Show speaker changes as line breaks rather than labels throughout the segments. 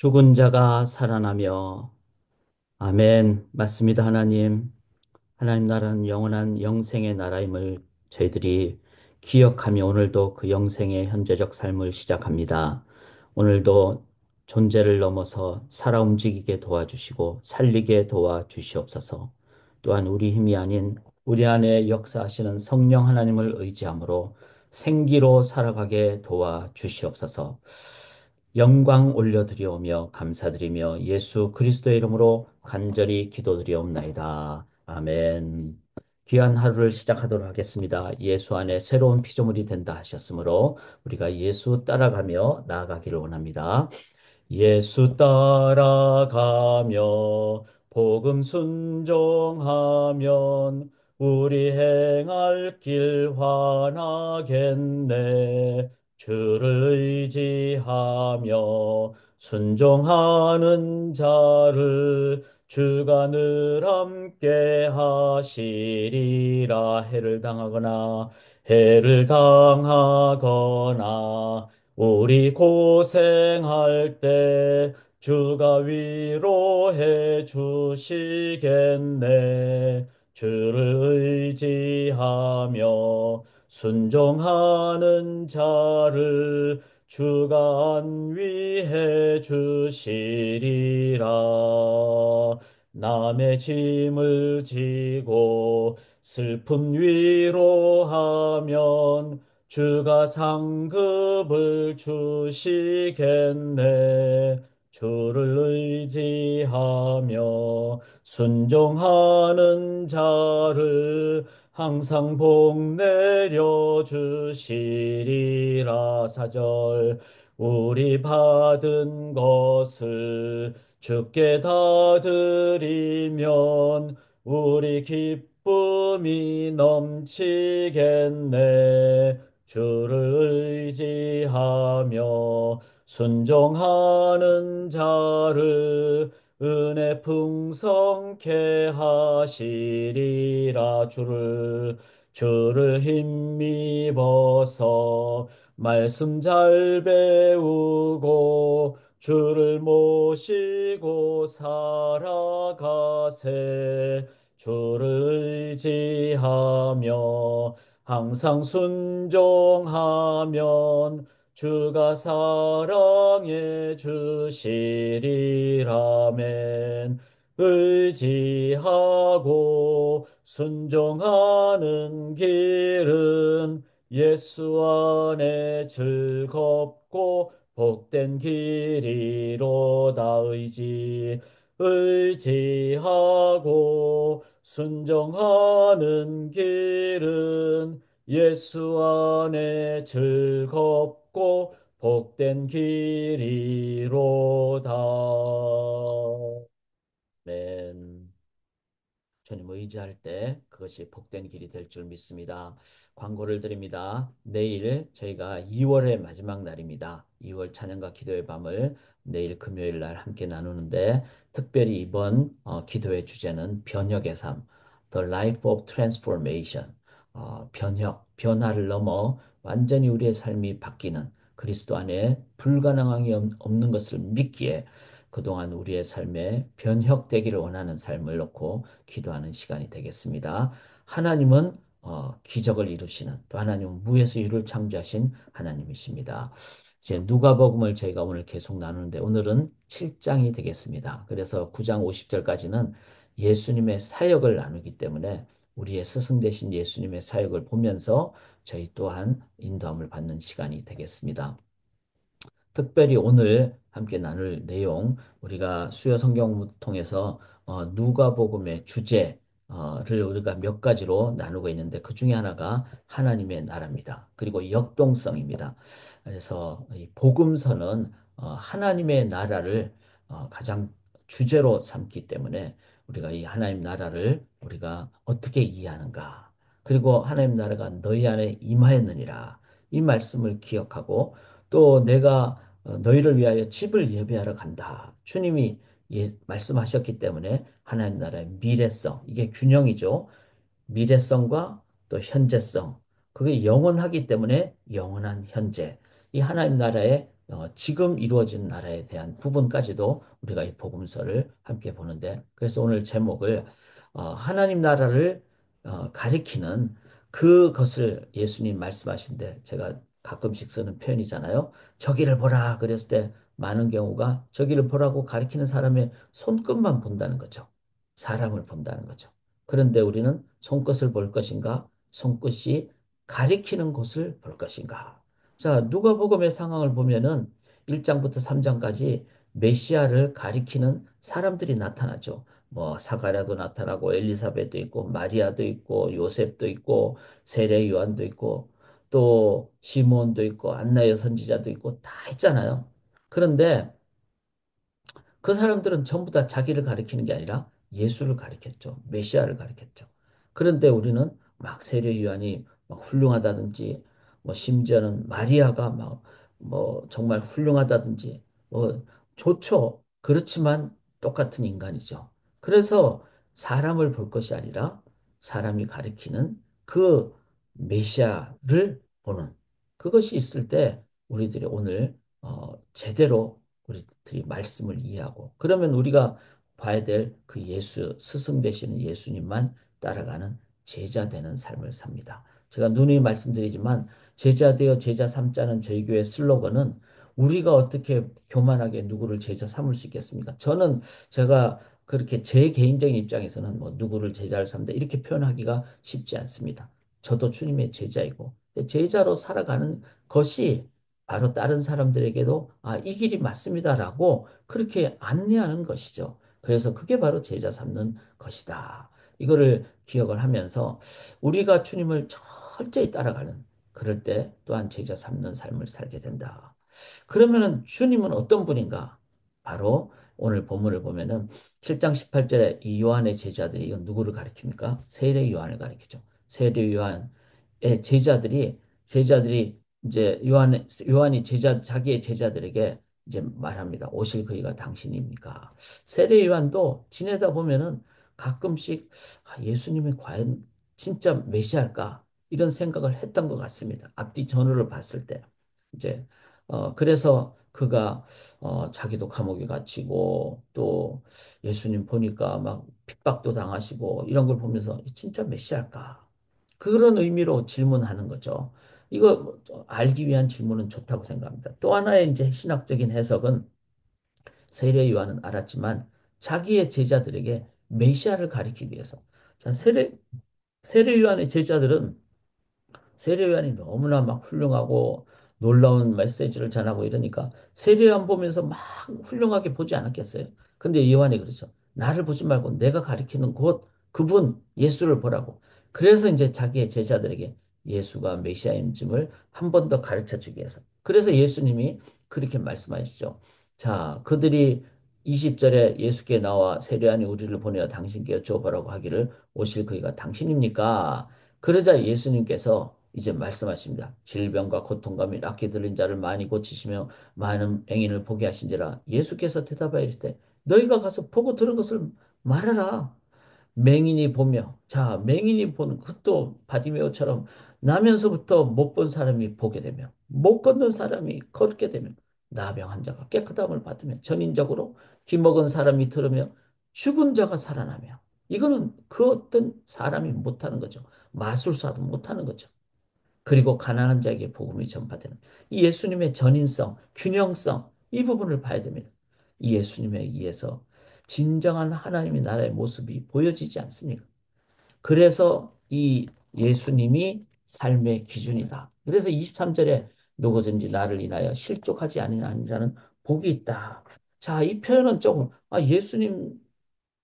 죽은 자가 살아나며 아멘. 맞습니다, 하나님. 하나님 나라는 영원한 영생의 나라임을 저희들이 기억하며 오늘도 그 영생의 현재적 삶을 시작합니다. 오늘도 존재를 넘어서 살아 움직이게 도와주시고 살리게 도와주시옵소서. 또한 우리 힘이 아닌 우리 안에 역사하시는 성령 하나님을 의지함으로 생기로 살아가게 도와주시옵소서. 영광 올려드리오며 감사드리며 예수 그리스도의 이름으로 간절히 기도드리옵나이다. 아멘. 귀한 하루를 시작하도록 하겠습니다. 예수 안에 새로운 피조물이 된다 하셨으므로 우리가 예수 따라가며 나아가기를 원합니다. 예수 따라가며 복음 순종하면 우리 행할 길 환하겠네. 주를 의지하며 순종하는 자를 주가 늘 함께 하시리라. 해를 당하거나 우리 고생할 때 주가 위로해 주시겠네. 주를 의지하며 순종하는 자를 주가 안위해 주시리라. 남의 짐을 지고 슬픔 위로하면 주가 상급을 주시겠네. 주를 의지하며 순종하는 자를 항상 복 내려 주시리라. 사절 우리 받은 것을 주께 다 드리면 우리 기쁨이 넘치겠네. 주를 의지하며 순종하는 자를 은혜 풍성케 하시리라. 주를 힘입어서 말씀 잘 배우고 주를 모시고 살아가세. 주를 의지하며 항상 순종하면 주가 사랑해 주시리라멘. 의지하고 순종하는 길은 예수 안에 즐겁고 복된 길이로다. 의지하고 순종하는 길은 예수 안에 즐겁고 복된 길이로다. 아멘. 주님 의지할 때 그것이 복된 길이 될 줄 믿습니다. 광고를 드립니다. 내일 저희가 2월의 마지막 날입니다. 2월 찬양과 기도의 밤을 내일 금요일 날 함께 나누는데 특별히 이번 기도의 주제는 변혁의 삶, The Life of Transformation, 변화를 넘어 완전히 우리의 삶이 바뀌는 그리스도 안에 불가능함이 없는 것을 믿기에 그동안 우리의 삶에 변혁되기를 원하는 삶을 놓고 기도하는 시간이 되겠습니다. 하나님은 기적을 이루시는 또 하나님은 무에서 유를 창조하신 하나님이십니다. 이제 누가복음을 저희가 오늘 계속 나누는데 오늘은 7장이 되겠습니다. 그래서 9장 50절까지는 예수님의 사역을 나누기 때문에 우리의 스승 되신 예수님의 사역을 보면서 저희 또한 인도함을 받는 시간이 되겠습니다. 특별히 오늘 함께 나눌 내용, 우리가 수요 성경을 통해서 누가복음의 주제를 우리가 몇 가지로 나누고 있는데 그 중에 하나가 하나님의 나라입니다. 그리고 역동성입니다. 그래서 이 복음서는 하나님의 나라를 가장 주제로 삼기 때문에 우리가 이 하나님 나라를 우리가 어떻게 이해하는가? 그리고 하나님 나라가 너희 안에 임하였느니라. 이 말씀을 기억하고 또 내가 너희를 위하여 집을 예배하러 간다. 주님이 말씀하셨기 때문에 하나님 나라의 미래성, 이게 균형이죠. 미래성과 또 현재성. 그게 영원하기 때문에 영원한 현재. 이 하나님 나라의 지금 이루어진 나라에 대한 부분까지도 우리가 이 복음서를 함께 보는데 그래서 오늘 제목을 하나님 나라를 가리키는 그것을 예수님 말씀하신데 제가 가끔씩 쓰는 표현이잖아요. 저기를 보라 그랬을 때 많은 경우가 저기를 보라고 가리키는 사람의 손끝만 본다는 거죠. 사람을 본다는 거죠. 그런데 우리는 손끝을 볼 것인가? 손끝이 가리키는 곳을 볼 것인가? 자, 누가복음의 상황을 보면은 1장부터 3장까지 메시아를 가리키는 사람들이 나타나죠. 뭐 사가랴도 나타나고 엘리사벳도 있고 마리아도 있고 요셉도 있고 세례 요한도 있고 또 시몬도 있고 안나의 선지자도 있고 다 있잖아요. 그런데 그 사람들은 전부 다 자기를 가리키는 게 아니라 예수를 가리켰죠. 메시아를 가리켰죠. 그런데 우리는 막 세례 요한이 막 훌륭하다든지 뭐 심지어는 마리아가 막 뭐 정말 훌륭하다든지 뭐 좋죠. 그렇지만 똑같은 인간이죠. 그래서 사람을 볼 것이 아니라 사람이 가리키는 그 메시아를 보는 그것이 있을 때 우리들이 오늘 제대로 우리들이 말씀을 이해하고 그러면 우리가 봐야 될 그 예수 스승 되시는 예수님만 따라가는 제자 되는 삶을 삽니다. 제가 누누이 말씀드리지만 제자 되어 제자 삼자는 저희 교회 슬로건은 우리가 어떻게 교만하게 누구를 제자 삼을 수 있겠습니까? 저는 제가 그렇게 제 개인적인 입장에서는 뭐 누구를 제자를 삼다 이렇게 표현하기가 쉽지 않습니다. 저도 주님의 제자이고 제자로 살아가는 것이 바로 다른 사람들에게도 이 길이 맞습니다라고 그렇게 안내하는 것이죠. 그래서 그게 바로 제자 삼는 것이다. 이거를 기억을 하면서 우리가 주님을 철저히 따라가는 그럴 때 또한 제자 삼는 삶을 살게 된다. 그러면은 주님은 어떤 분인가? 바로 오늘 본문을 보면은 7장 18절에 이 요한의 제자들이 이건 누구를 가리킵니까? 세례 요한을 가리키죠. 세례 요한의 제자들이 이제 요한이 자기의 제자들에게 이제 말합니다. 오실 그이가 당신입니까? 세례 요한도 지내다 보면은 가끔씩 예수님이 과연 진짜 메시아일까? 이런 생각을 했던 것 같습니다. 앞뒤 전후를 봤을 때. 이제, 그래서 그가, 자기도 감옥에 갇히고 또 예수님 보니까 막 핍박도 당하시고 이런 걸 보면서 진짜 메시아일까? 그런 의미로 질문하는 거죠. 이거 알기 위한 질문은 좋다고 생각합니다. 또 하나의 이제 신학적인 해석은 세례 요한은 알았지만 자기의 제자들에게 메시아를 가리키기 위해서. 자, 세례 요한의 제자들은 세례요한이 너무나 막 훌륭하고 놀라운 메시지를 전하고 이러니까 세례요한 보면서 막 훌륭하게 보지 않았겠어요. 근데 요한이 그렇죠. 나를 보지 말고 내가 가리키는 곧 그분 예수를 보라고. 그래서 이제 자기의 제자들에게 예수가 메시아임을 한 번 더 가르쳐 주기 위해서. 그래서 예수님이 그렇게 말씀하시죠. 자, 그들이 20절에 예수께 나와 세례요한이 우리를 보내어 당신께 여쭤보라고 하기를 오실 그이가 당신입니까? 그러자 예수님께서 이제 말씀하십니다. 질병과 고통과 및 악기 들린 자를 많이 고치시며 많은 맹인을 보게 하신지라 예수께서 대답하여 이르시되 너희가 가서 보고 들은 것을 말하라. 맹인이 보며 자 맹인이 보는 그것도 바디메오처럼 나면서부터 못 본 사람이 보게 되며 못 걷는 사람이 걷게 되며 나병 환자가 깨끗함을 받으며 전인적으로 기먹은 사람이 들으며 죽은 자가 살아나며 이거는 그 어떤 사람이 못하는 거죠. 마술사도 못하는 거죠. 그리고 가난한 자에게 복음이 전파되는 이 예수님의 전인성, 균형성 이 부분을 봐야 됩니다. 이 예수님에 의해서 진정한 하나님의 나라의 모습이 보여지지 않습니까? 그래서 이 예수님이 삶의 기준이다. 그래서 23절에 누구든지 나를 인하여 실족하지 아니하는 자는 복이 있다. 자, 이 표현은 조금 예수님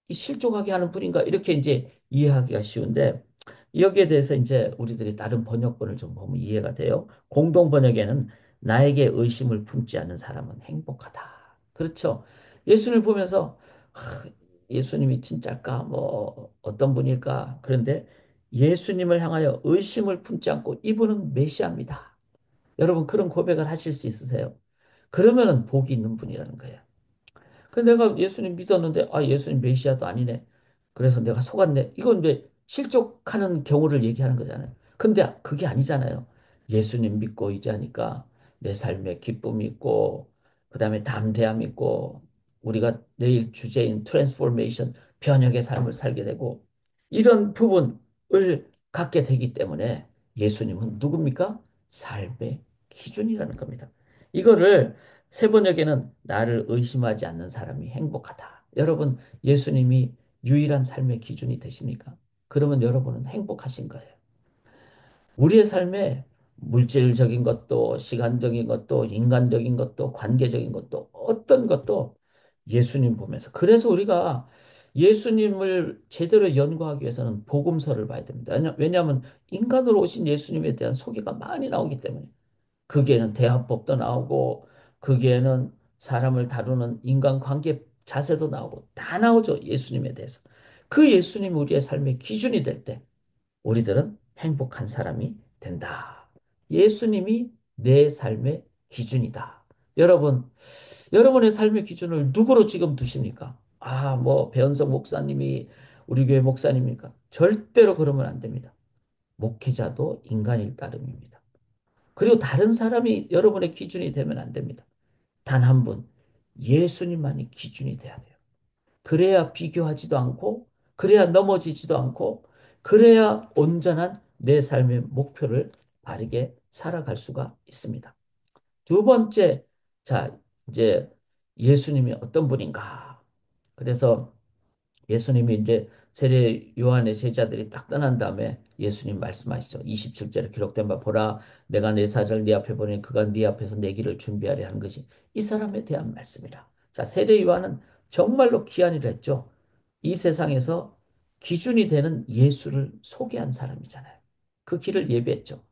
이 실족하게 하는 분인가 이렇게 이제 이해하기가 쉬운데 여기에 대해서 이제 우리들이 다른 번역본을 좀 보면 이해가 돼요. 공동 번역에는 나에게 의심을 품지 않는 사람은 행복하다. 그렇죠. 예수님을 보면서 예수님이 진짜일까? 뭐 어떤 분일까? 그런데 예수님을 향하여 의심을 품지 않고 이분은 메시아입니다. 여러분 그런 고백을 하실 수 있으세요? 그러면은 복이 있는 분이라는 거예요. 그 내가 예수님 믿었는데 예수님 메시아도 아니네. 그래서 내가 속았네. 이건 왜 실족하는 경우를 얘기하는 거잖아요. 근데 그게 아니잖아요. 예수님 믿고 의지하니까 내 삶에 기쁨이 있고, 그 다음에 담대함이 있고, 우리가 내일 주제인 트랜스포메이션, 변혁의 삶을 살게 되고, 이런 부분을 갖게 되기 때문에 예수님은 누굽니까? 삶의 기준이라는 겁니다. 이거를 세 번역에는 나를 의심하지 않는 사람이 행복하다. 여러분, 예수님이 유일한 삶의 기준이 되십니까? 그러면 여러분은 행복하신 거예요. 우리의 삶에 물질적인 것도, 시간적인 것도, 인간적인 것도, 관계적인 것도, 어떤 것도 예수님 보면서. 그래서 우리가 예수님을 제대로 연구하기 위해서는 복음서를 봐야 됩니다. 왜냐하면 인간으로 오신 예수님에 대한 소개가 많이 나오기 때문에. 거기에는 대화법도 나오고, 거기에는 사람을 다루는 인간관계 자세도 나오고, 다 나오죠. 예수님에 대해서. 그 예수님이 우리의 삶의 기준이 될 때, 우리들은 행복한 사람이 된다. 예수님이 내 삶의 기준이다. 여러분, 여러분의 삶의 기준을 누구로 지금 두십니까? 아, 뭐, 배은석 목사님이 우리 교회 목사님입니까? 절대로 그러면 안 됩니다. 목회자도 인간일 따름입니다. 그리고 다른 사람이 여러분의 기준이 되면 안 됩니다. 단 한 분, 예수님만이 기준이 돼야 돼요. 그래야 비교하지도 않고, 그래야 넘어지지도 않고, 그래야 온전한 내 삶의 목표를 바르게 살아갈 수가 있습니다. 두 번째, 자, 이제 예수님이 어떤 분인가? 그래서 예수님이 이제 세례 요한의 제자들이 딱 떠난 다음에 예수님 말씀하시죠. 27절에 기록된 바 보라 내가 내 사자를 네 앞에 보내니 그가 네 앞에서 내 길을 준비하려 하는 것이 이 사람에 대한 말씀이라. 자, 세례 요한은 정말로 귀한 일을 했죠. 이 세상에서 기준이 되는 예수를 소개한 사람이잖아요. 그 길을 예비했죠.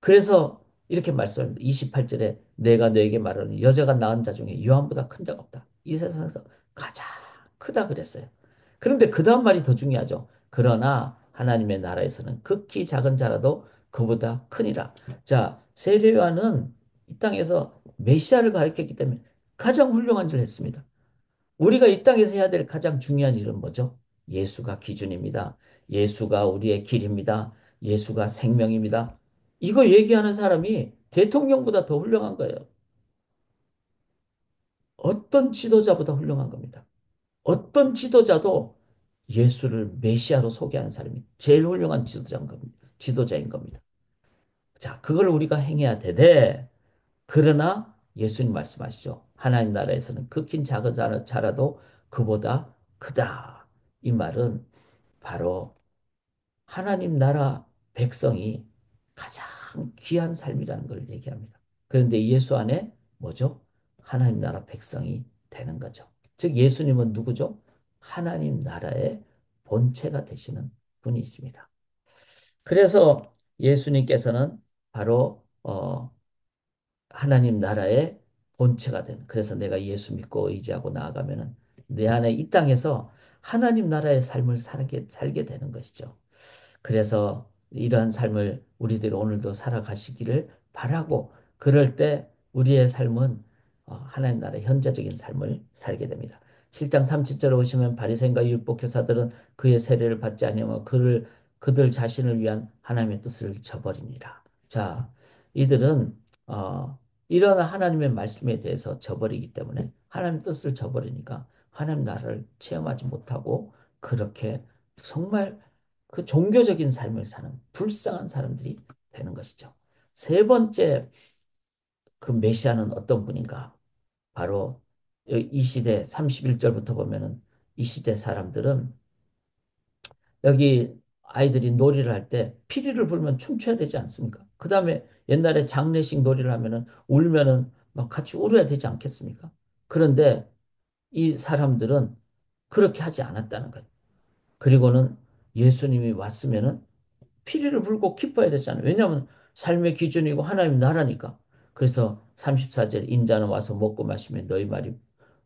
그래서 이렇게 말씀합니다. 28절에 내가 너에게 말하는 여자가 낳은 자 중에 요한보다 큰 자가 없다. 이 세상에서 가장 크다 그랬어요. 그런데 그 다음 말이 더 중요하죠. 그러나 하나님의 나라에서는 극히 작은 자라도 그보다 크니라. 자, 세례요한은 이 땅에서 메시아를 가리켰기 때문에 가장 훌륭한 일을 했습니다. 우리가 이 땅에서 해야 될 가장 중요한 일은 뭐죠? 예수가 기준입니다. 예수가 우리의 길입니다. 예수가 생명입니다. 이거 얘기하는 사람이 대통령보다 더 훌륭한 거예요. 어떤 지도자보다 훌륭한 겁니다. 어떤 지도자도 예수를 메시아로 소개하는 사람이 제일 훌륭한 지도자인 겁니다. 자, 그걸 우리가 행해야 되되, 그러나 예수님 말씀하시죠. 하나님 나라에서는 극히 작은 자라도 그보다 크다. 이 말은 바로 하나님 나라 백성이 가장 귀한 삶이라는 걸 얘기합니다. 그런데 예수 안에 뭐죠? 하나님 나라 백성이 되는 거죠. 즉 예수님은 누구죠? 하나님 나라의 본체가 되시는 분이십니다. 그래서 예수님께서는 바로 하나님 나라의 본체가 된. 그래서 내가 예수 믿고 의지하고 나아가면은 내 안에 이 땅에서 하나님 나라의 삶을 살게 되는 것이죠. 그래서 이러한 삶을 우리들이 오늘도 살아가시기를 바라고 그럴 때 우리의 삶은 하나님 나라의 현재적인 삶을 살게 됩니다. 7장 37절에 오시면 바리새인과 율법 교사들은 그의 세례를 받지 아니하며 그들 자신을 위한 하나님의 뜻을 저버리니라. 자, 이들은 이런 하나님의 말씀에 대해서 저버리기 때문에 하나님 뜻을 저버리니까 하나님 나라를 체험하지 못하고 그렇게 정말 그 종교적인 삶을 사는 불쌍한 사람들이 되는 것이죠. 세 번째 그 메시아는 어떤 분인가? 바로 이 시대 31절부터 보면은 이 시대 사람들은 여기 아이들이 놀이를 할 때 피리를 불면 춤춰야 되지 않습니까? 그 다음에 옛날에 장례식 놀이를 하면은 울면은 막 같이 울어야 되지 않겠습니까? 그런데 이 사람들은 그렇게 하지 않았다는 거예요. 그리고는 예수님이 왔으면은 피리를 불고 기뻐야 되잖아요. 왜냐하면 삶의 기준이고 하나님 나라니까. 그래서 34절 인자는 와서 먹고 마시면 너희 말이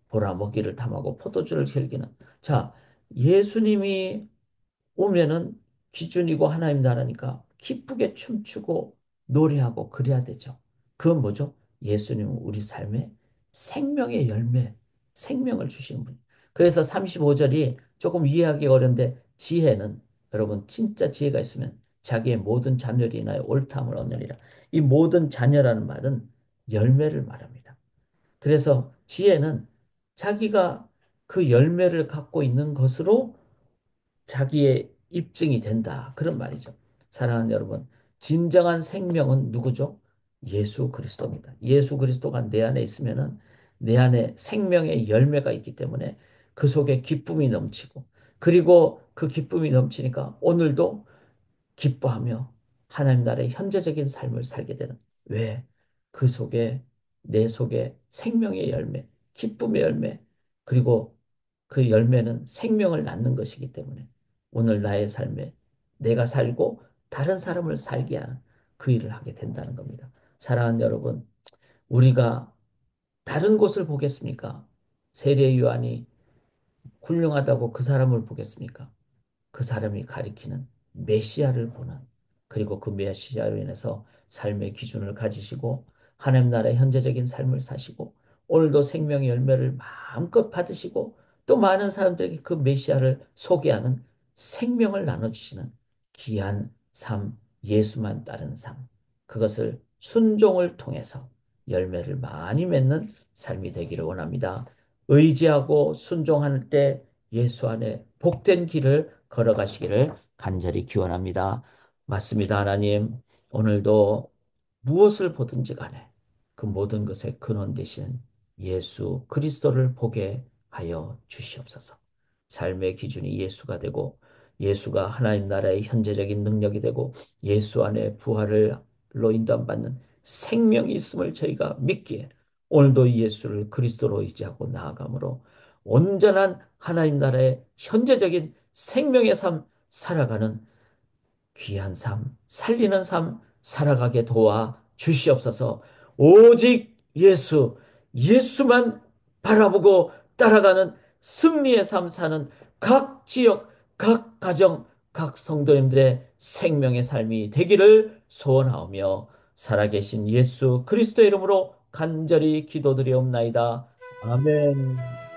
보라 먹이를 탐하고 포도주를 즐기는. 자, 예수님이 오면은 기준이고 하나님 나라니까 기쁘게 춤추고 노래하고 그래야 되죠. 그건 뭐죠? 예수님은 우리 삶에 생명의 열매, 생명을 주시는 분. 그래서 35절이 조금 이해하기 어려운데 지혜는 여러분 진짜 지혜가 있으면 자기의 모든 자녀를 인하여 옳다함을 얻느니라. 이 모든 자녀라는 말은 열매를 말합니다. 그래서 지혜는 자기가 그 열매를 갖고 있는 것으로 자기의 입증이 된다. 그런 말이죠. 사랑하는 여러분, 진정한 생명은 누구죠? 예수 그리스도입니다. 예수 그리스도가 내 안에 있으면은 내 안에 생명의 열매가 있기 때문에 그 속에 기쁨이 넘치고, 그리고 그 기쁨이 넘치니까 오늘도 기뻐하며 하나님 나라의 현재적인 삶을 살게 되는. 왜? 그 속에, 내 속에 생명의 열매, 기쁨의 열매, 그리고 그 열매는 생명을 낳는 것이기 때문에 오늘 나의 삶에 내가 살고 다른 사람을 살게 하는 그 일을 하게 된다는 겁니다. 사랑하는 여러분, 우리가 다른 곳을 보겠습니까? 세례 요한이 훌륭하다고 그 사람을 보겠습니까? 그 사람이 가리키는 메시아를 보는, 그리고 그 메시아로 인해서 삶의 기준을 가지시고 하나님 나라의 현재적인 삶을 사시고 오늘도 생명의 열매를 마음껏 받으시고 또 많은 사람들에게 그 메시아를 소개하는, 생명을 나눠주시는 귀한 삶, 예수만 따르는 삶, 그것을 순종을 통해서 열매를 많이 맺는 삶이 되기를 원합니다. 의지하고 순종할 때 예수 안에 복된 길을 걸어가시기를 간절히 기원합니다. 맞습니다, 하나님. 오늘도 무엇을 보든지 간에 그 모든 것의 근원 되시는 예수 그리스도를 보게 하여 주시옵소서. 삶의 기준이 예수가 되고 예수가 하나님 나라의 현재적인 능력이 되고 예수 안에 부활로 인도받는 생명이 있음을 저희가 믿기에 오늘도 예수를 그리스도로 의지하고 나아가므로 온전한 하나님 나라의 현재적인 생명의 삶 살아가는 귀한 삶, 살리는 삶 살아가게 도와 주시옵소서. 오직 예수, 예수만 바라보고 따라가는 승리의 삶 사는 각 지역, 각 가정, 각 성도님들의 생명의 삶이 되기를 소원하오며 살아계신 예수 그리스도의 이름으로 간절히 기도드리옵나이다. 아멘.